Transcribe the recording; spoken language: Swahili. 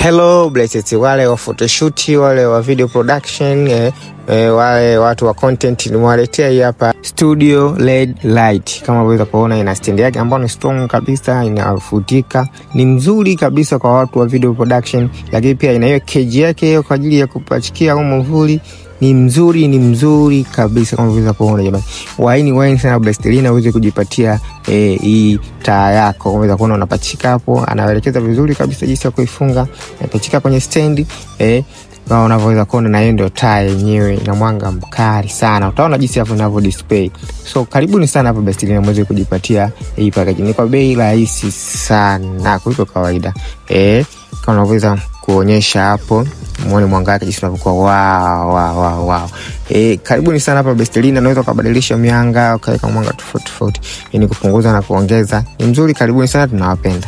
Hello blessed, wale wa photoshoot, wale wa video production, wale watu wa content, nimewaletea hii hapa Studio LED Light. Kama unaweza kuona ina stand yake ambayo ni strong kabisa, inafutika, ni mzuri kabisa kwa watu wa video production, lakini pia ina hiyo cage yake hiyo kwa ajili ya kupachikia au mvuli. Ni mzuri kabisa kama unaweza kuona jamani. Waini sana Blestelina uweze kujipatia hii taa yako. Unaweza kuona unapachika hapo, anaelekeza vizuri kabisa jinsi ya kuifunga. Unapachika kwenye stand na unaweza kuona na hiyo ndio taa yenyewe, ina mwanga mkali sana. Utaona jinsi hapo inavyo display. So karibuni sana hapa Blestelina muweze kujipatia hii package. Ni kwa bei rahisi sana kuliko kawaida. Kama unaweza kuonyesha hapo, muone mwanga wake jinsi unavyokuwa. Wow. Karibuni sana hapa Blestelina. Unaweza kubadilisha mianga ukaweka mwanga tofauti, yani kupunguza na kuongeza. Ni mzuri, karibuni sana, tunawapenda.